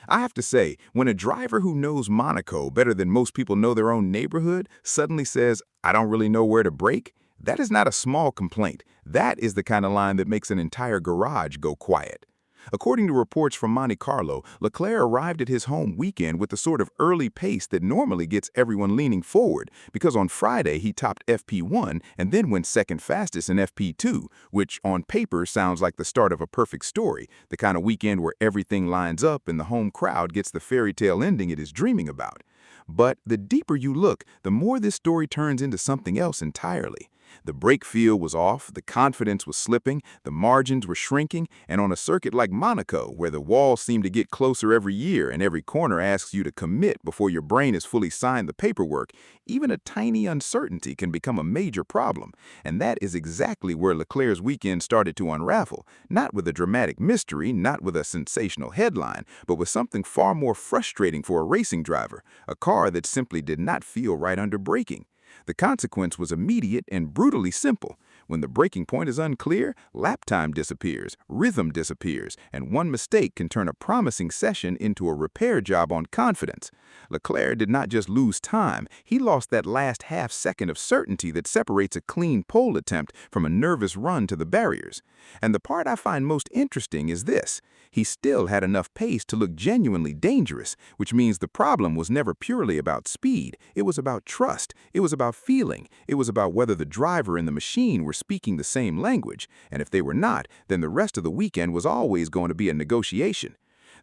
I have to say, when a driver who knows Monaco better than most people know their own neighborhood suddenly says, "I don't really know where to brake," that is not a small complaint. That is the kind of line that makes an entire garage go quiet. According to reports from Monte Carlo, Leclerc arrived at his home weekend with the sort of early pace that normally gets everyone leaning forward, because on Friday he topped FP1 and then went second fastest in FP2, which on paper sounds like the start of a perfect story, the kind of weekend where everything lines up and the home crowd gets the fairy tale ending it is dreaming about. But the deeper you look, the more this story turns into something else entirely. The brake feel was off, the confidence was slipping, the margins were shrinking, and on a circuit like Monaco, where the walls seem to get closer every year and every corner asks you to commit before your brain has fully signed the paperwork, even a tiny uncertainty can become a major problem. And that is exactly where Leclerc's weekend started to unravel, not with a dramatic mystery, not with a sensational headline, but with something far more frustrating for a racing driver, a car that simply did not feel right under braking. The consequence was immediate and brutally simple. When the breaking point is unclear, lap time disappears, rhythm disappears, and one mistake can turn a promising session into a repair job on confidence. Leclerc did not just lose time, he lost that last half second of certainty that separates a clean pole attempt from a nervous run to the barriers. And the part I find most interesting is this: he still had enough pace to look genuinely dangerous, which means the problem was never purely about speed. It was about trust. It was about feeling. It was about whether the driver and the machine were speaking the same language. And if they were not, then the rest of the weekend was always going to be a negotiation.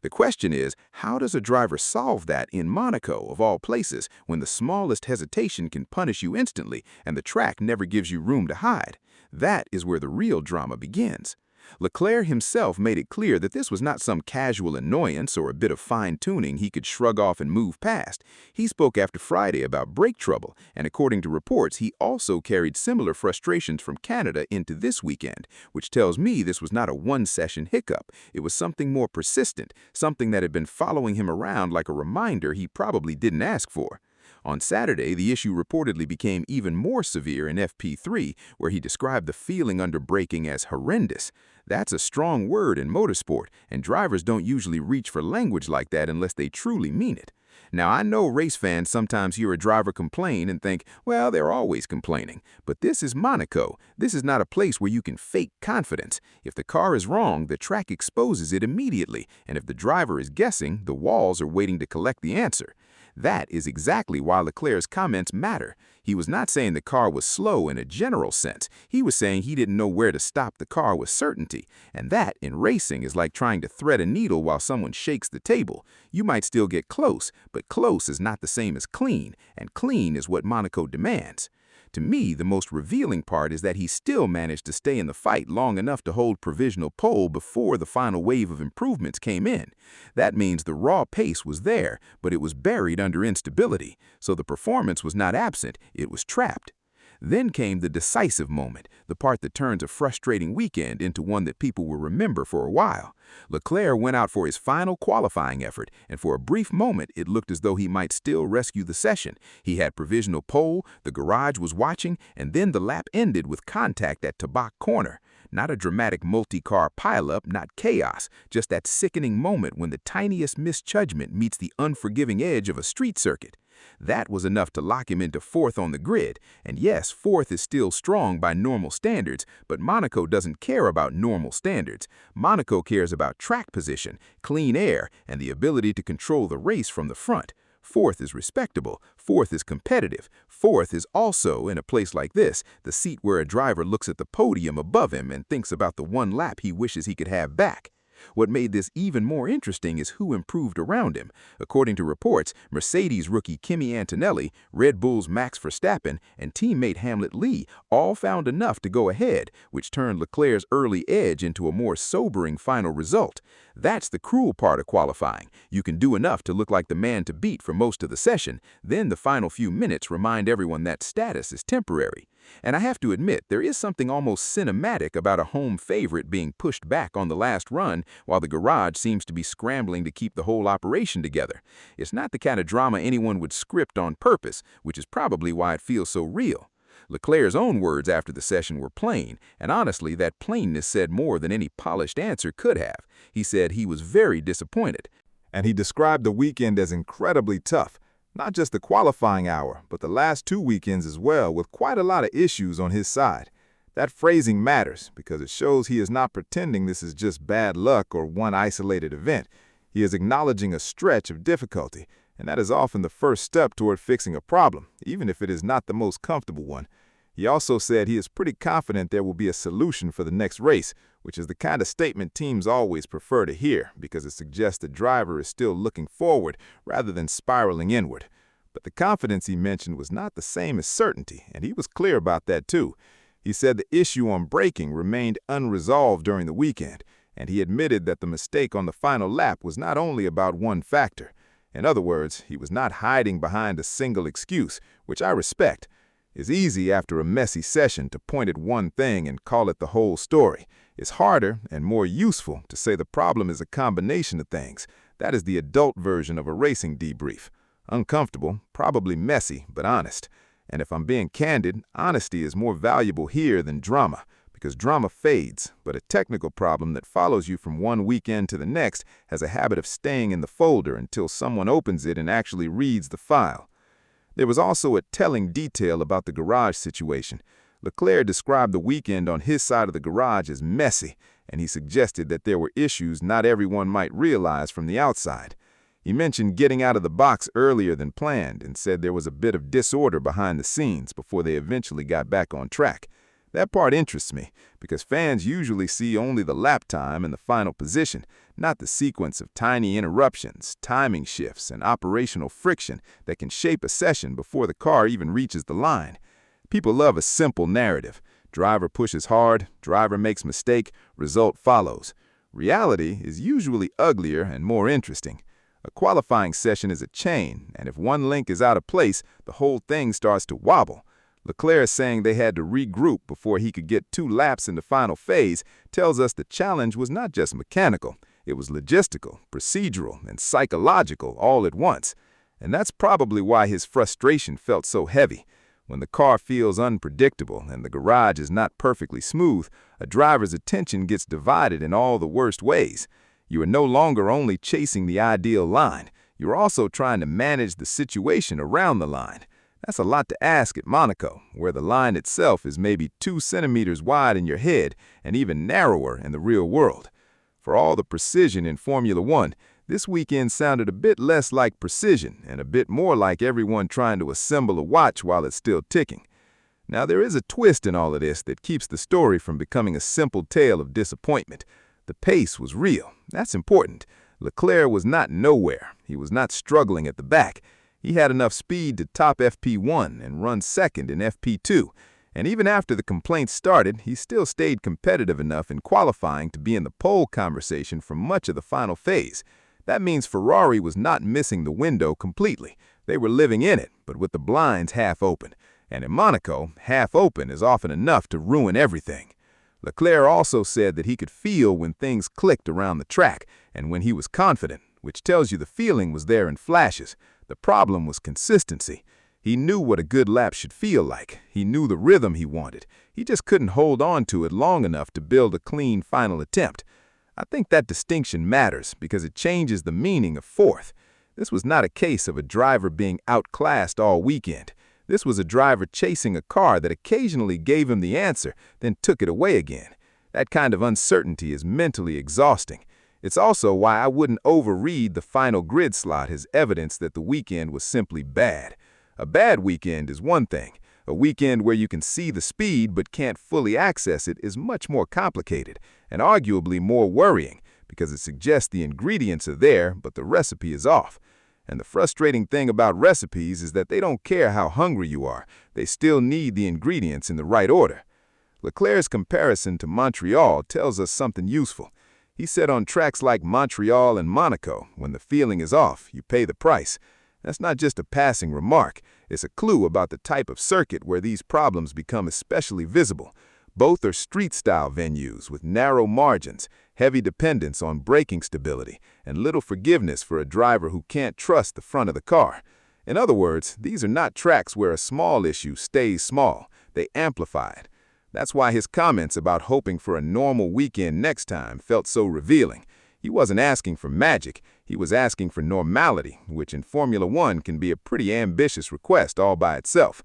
The question is, how does a driver solve that in Monaco, of all places, when the smallest hesitation can punish you instantly and the track never gives you room to hide? That is where the real drama begins. Leclerc himself made it clear that this was not some casual annoyance or a bit of fine-tuning he could shrug off and move past. He spoke after Friday about brake trouble, and according to reports, he also carried similar frustrations from Canada into this weekend, which tells me this was not a one-session hiccup. It was something more persistent, something that had been following him around like a reminder he probably didn't ask for. On Saturday, the issue reportedly became even more severe in FP3, where he described the feeling under braking as horrendous. That's a strong word in motorsport, and drivers don't usually reach for language like that unless they truly mean it. Now, I know race fans sometimes hear a driver complain and think, well, they're always complaining. But this is Monaco. This is not a place where you can fake confidence. If the car is wrong, the track exposes it immediately, and if the driver is guessing, the walls are waiting to collect the answer. That is exactly why Leclerc's comments matter. He was not saying the car was slow in a general sense. He was saying he didn't know where to stop the car with certainty. And that, in racing, is like trying to thread a needle while someone shakes the table. You might still get close, but close is not the same as clean, and clean is what Monaco demands. To me, the most revealing part is that he still managed to stay in the fight long enough to hold provisional pole before the final wave of improvements came in. That means the raw pace was there, but it was buried under instability, so the performance was not absent, it was trapped. Then came the decisive moment, the part that turns a frustrating weekend into one that people will remember for a while. Leclerc went out for his final qualifying effort, and for a brief moment it looked as though he might still rescue the session. He had provisional pole, the garage was watching, and then the lap ended with contact at Tabak Corner. Not a dramatic multi-car pileup, not chaos, just that sickening moment when the tiniest misjudgment meets the unforgiving edge of a street circuit. That was enough to lock him into fourth on the grid, and yes, fourth is still strong by normal standards, but Monaco doesn't care about normal standards. Monaco cares about track position, clean air, and the ability to control the race from the front. Fourth is respectable, fourth is competitive, fourth is also, in a place like this, the seat where a driver looks at the podium above him and thinks about the one lap he wishes he could have back. What made this even more interesting is who improved around him. According to reports, Mercedes rookie Kimi Antonelli, Red Bull's Max Verstappen, and teammate Hamlet Lee all found enough to go ahead, which turned Leclerc's early edge into a more sobering final result. That's the cruel part of qualifying. You can do enough to look like the man to beat for most of the session, then the final few minutes remind everyone that status is temporary. And I have to admit, there is something almost cinematic about a home favorite being pushed back on the last run while the garage seems to be scrambling to keep the whole operation together. It's not the kind of drama anyone would script on purpose, which is probably why it feels so real. Leclerc's own words after the session were plain, and honestly, that plainness said more than any polished answer could have. He said he was very disappointed. And he described the weekend as incredibly tough, not just the qualifying hour, but the last 2 weekends as well, with quite a lot of issues on his side. That phrasing matters because it shows he is not pretending this is just bad luck or one isolated event. He is acknowledging a stretch of difficulty, and that is often the first step toward fixing a problem, even if it is not the most comfortable one. He also said he is pretty confident there will be a solution for the next race, which is the kind of statement teams always prefer to hear because it suggests the driver is still looking forward rather than spiraling inward. But the confidence he mentioned was not the same as certainty, and he was clear about that too. He said the issue on braking remained unresolved during the weekend, and he admitted that the mistake on the final lap was not only about one factor. In other words, he was not hiding behind a single excuse, which I respect. It's easy after a messy session to point at one thing and call it the whole story. It's harder and more useful to say the problem is a combination of things. That is the adult version of a racing debrief. Uncomfortable, probably messy, but honest. And if I'm being candid, honesty is more valuable here than drama, because drama fades, but a technical problem that follows you from one weekend to the next has a habit of staying in the folder until someone opens it and actually reads the file. There was also a telling detail about the garage situation. Leclerc described the weekend on his side of the garage as messy, and he suggested that there were issues not everyone might realize from the outside. He mentioned getting out of the box earlier than planned and said there was a bit of disorder behind the scenes before they eventually got back on track. That part interests me because fans usually see only the lap time and the final position, not the sequence of tiny interruptions, timing shifts, and operational friction that can shape a session before the car even reaches the line. People love a simple narrative. Driver pushes hard, driver makes mistake, result follows. Reality is usually uglier and more interesting. A qualifying session is a chain, and if one link is out of place, the whole thing starts to wobble. Leclerc is saying they had to regroup before he could get 2 laps in the final phase tells us the challenge was not just mechanical, it was logistical, procedural, and psychological all at once. And that's probably why his frustration felt so heavy. When the car feels unpredictable and the garage is not perfectly smooth, a driver's attention gets divided in all the worst ways. You are no longer only chasing the ideal line, you're also trying to manage the situation around the line. That's a lot to ask at Monaco, where the line itself is maybe 2 centimeters wide in your head and even narrower in the real world. For all the precision in Formula One, this weekend sounded a bit less like precision and a bit more like everyone trying to assemble a watch while it's still ticking. Now, there is a twist in all of this that keeps the story from becoming a simple tale of disappointment. The pace was real. That's important. Leclerc was not nowhere. He was not struggling at the back. He had enough speed to top FP1 and run second in FP2. And even after the complaints started, he still stayed competitive enough in qualifying to be in the pole conversation for much of the final phase. That means Ferrari was not missing the window completely. They were living in it, but with the blinds half open. And in Monaco, half open is often enough to ruin everything. Leclerc also said that he could feel when things clicked around the track and when he was confident, which tells you the feeling was there in flashes. The problem was consistency. He knew what a good lap should feel like. He knew the rhythm he wanted. He just couldn't hold on to it long enough to build a clean final attempt. I think that distinction matters because it changes the meaning of fourth. This was not a case of a driver being outclassed all weekend. This was a driver chasing a car that occasionally gave him the answer, then took it away again. That kind of uncertainty is mentally exhausting. It's also why I wouldn't overread the final grid slot as evidence that the weekend was simply bad. A bad weekend is one thing. A weekend where you can see the speed but can't fully access it is much more complicated and arguably more worrying because it suggests the ingredients are there but the recipe is off. And the frustrating thing about recipes is that they don't care how hungry you are. They still need the ingredients in the right order. Leclerc's comparison to Montreal tells us something useful. He said on tracks like Montreal and Monaco, when the feeling is off, you pay the price. That's not just a passing remark. It's a clue about the type of circuit where these problems become especially visible. Both are street-style venues with narrow margins, heavy dependence on braking stability, and little forgiveness for a driver who can't trust the front of the car. In other words, these are not tracks where a small issue stays small. They amplify it. That's why his comments about hoping for a normal weekend next time felt so revealing. He wasn't asking for magic, he was asking for normality, which in Formula One can be a pretty ambitious request all by itself.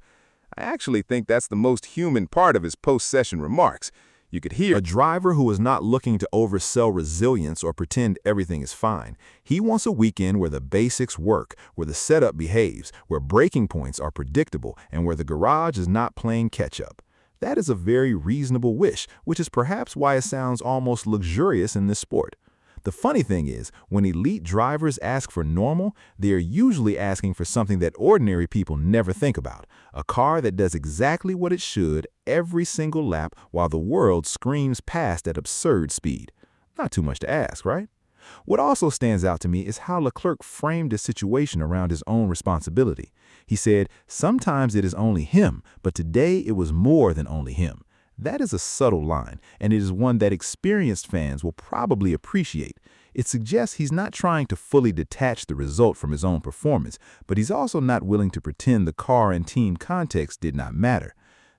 I actually think that's the most human part of his post-session remarks. You could hear A driver who is not looking to oversell resilience or pretend everything is fine. He wants a weekend where the basics work, where the setup behaves, where braking points are predictable, and where the garage is not playing catch-up. That is a very reasonable wish, which is perhaps why it sounds almost luxurious in this sport. The funny thing is, when elite drivers ask for normal, they are usually asking for something that ordinary people never think about, a car that does exactly what it should every single lap while the world screams past at absurd speed. Not too much to ask, right? What also stands out to me is how Leclerc framed his situation around his own responsibility. He said, sometimes it is only him, but today it was more than only him. That is a subtle line, and it is one that experienced fans will probably appreciate. It suggests he's not trying to fully detach the result from his own performance, but he's also not willing to pretend the car and team context did not matter.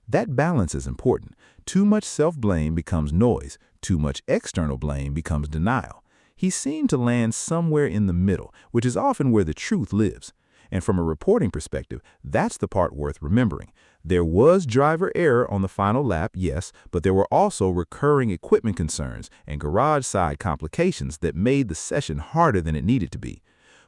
That balance is important. Too much self-blame becomes noise. Too much external blame becomes denial. He seemed to land somewhere in the middle, which is often where the truth lives. And from a reporting perspective, that's the part worth remembering. There was driver error on the final lap, yes, but there were also recurring equipment concerns and garage-side complications that made the session harder than it needed to be.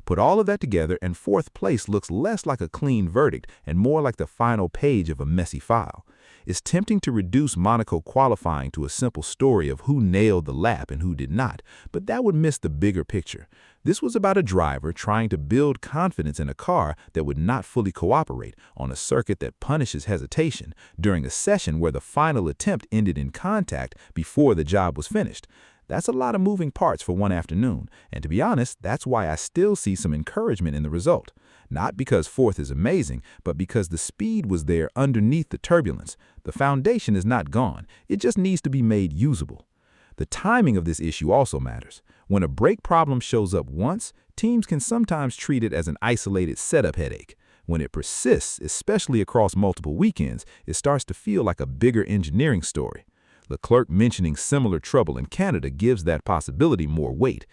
Put all of that together and fourth place looks less like a clean verdict and more like the final page of a messy file. It's tempting to reduce Monaco qualifying to a simple story of who nailed the lap and who did not, but that would miss the bigger picture. This was about a driver trying to build confidence in a car that would not fully cooperate on a circuit that punishes hesitation during a session where the final attempt ended in contact before the job was finished. That's a lot of moving parts for one afternoon, and to be honest, that's why I still see some encouragement in the result. Not because fourth is amazing, but because the speed was there underneath the turbulence. The foundation is not gone, it just needs to be made usable. The timing of this issue also matters. When a brake problem shows up once, teams can sometimes treat it as an isolated setup headache. When it persists, especially across multiple weekends, it starts to feel like a bigger engineering story. Leclerc mentioning similar trouble in Canada gives that possibility more weight.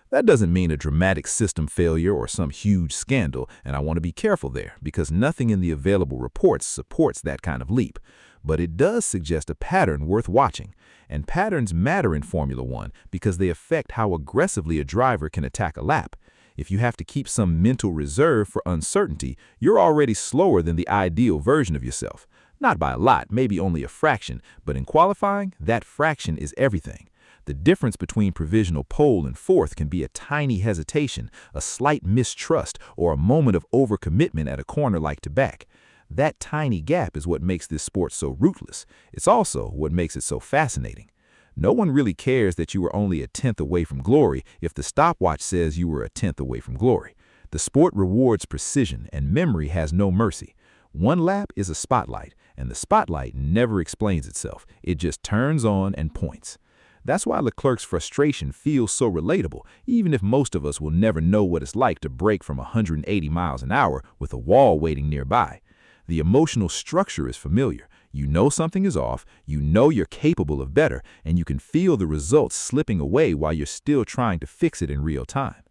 That doesn't mean a dramatic system failure or some huge scandal, and I want to be careful there because nothing in the available reports supports that kind of leap. But it does suggest a pattern worth watching, and patterns matter in Formula One because they affect how aggressively a driver can attack a lap. If you have to keep some mental reserve for uncertainty, you're already slower than the ideal version of yourself. Not by a lot, maybe only a fraction, but in qualifying, that fraction is everything. The difference between provisional pole and fourth can be a tiny hesitation, a slight mistrust, or a moment of overcommitment at a corner like to back. That tiny gap is what makes this sport so ruthless. It's also what makes it so fascinating. No one really cares that you were only a tenth away from glory if the stopwatch says you were a tenth away from glory. The sport rewards precision, and memory has no mercy. One lap is a spotlight, and the spotlight never explains itself. It just turns on and points. That's why Leclerc's frustration feels so relatable, even if most of us will never know what it's like to brake from 180 miles an hour with a wall waiting nearby. The emotional structure is familiar. You know something is off, you know you're capable of better, and you can feel the results slipping away while you're still trying to fix it in real time.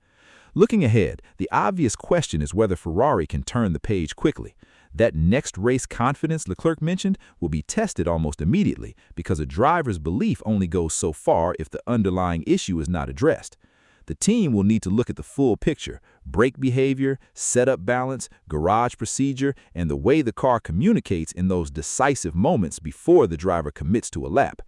Looking ahead, the obvious question is whether Ferrari can turn the page quickly. That next race confidence Leclerc mentioned will be tested almost immediately because a driver's belief only goes so far if the underlying issue is not addressed. The team will need to look at the full picture: brake behavior, setup balance, garage procedure, and the way the car communicates in those decisive moments before the driver commits to a lap.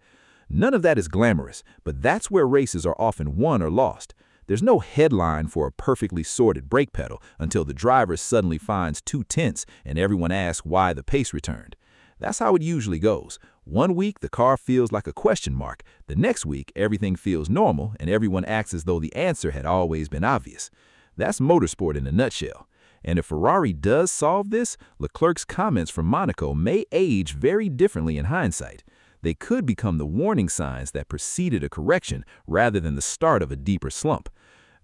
None of that is glamorous, but that's where races are often won or lost. There's no headline for a perfectly sorted brake pedal until the driver suddenly finds 2/10 and everyone asks why the pace returned. That's how it usually goes. One week the car feels like a question mark. The next week everything feels normal and everyone acts as though the answer had always been obvious. That's motorsport in a nutshell. And if Ferrari does solve this, Leclerc's comments from Monaco may age very differently in hindsight. They could become the warning signs that preceded a correction rather than the start of a deeper slump.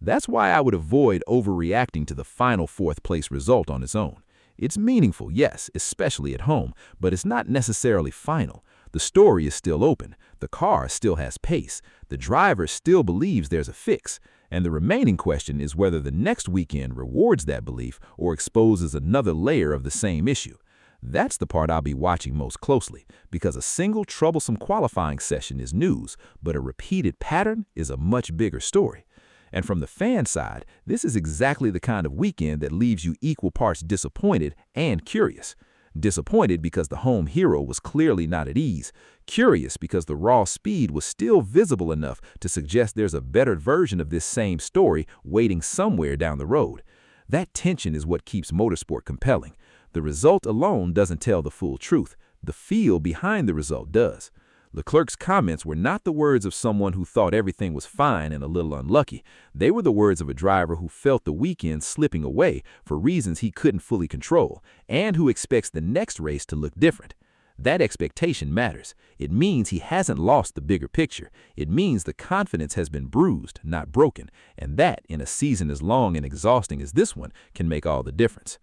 That's why I would avoid overreacting to the final fourth-place result on its own. It's meaningful, yes, especially at home, but it's not necessarily final. The story is still open, the car still has pace, the driver still believes there's a fix, and the remaining question is whether the next weekend rewards that belief or exposes another layer of the same issue. That's the part I'll be watching most closely, because a single troublesome qualifying session is news, but a repeated pattern is a much bigger story. And from the fan side, this is exactly the kind of weekend that leaves you equal parts disappointed and curious. Disappointed because the home hero was clearly not at ease. Curious because the raw speed was still visible enough to suggest there's a better version of this same story waiting somewhere down the road. That tension is what keeps motorsport compelling. The result alone doesn't tell the full truth. The feel behind the result does. Leclerc's comments were not the words of someone who thought everything was fine and a little unlucky. They were the words of a driver who felt the weekend slipping away for reasons he couldn't fully control, and who expects the next race to look different. That expectation matters. It means he hasn't lost the bigger picture. It means the confidence has been bruised, not broken, and that, in a season as long and exhausting as this one, can make all the difference.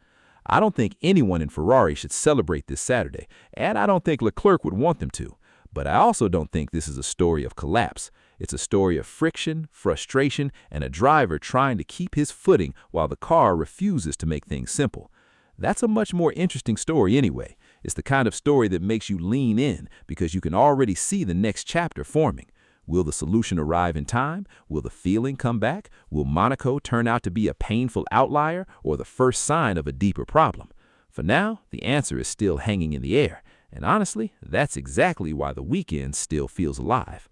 I don't think anyone in Ferrari should celebrate this Saturday, and I don't think Leclerc would want them to. But I also don't think this is a story of collapse. It's a story of friction, frustration, and a driver trying to keep his footing while the car refuses to make things simple. That's a much more interesting story anyway. It's the kind of story that makes you lean in because you can already see the next chapter forming. Will the solution arrive in time? Will the feeling come back? Will Monaco turn out to be a painful outlier or the first sign of a deeper problem? For now, the answer is still hanging in the air. And honestly, that's exactly why the weekend still feels alive.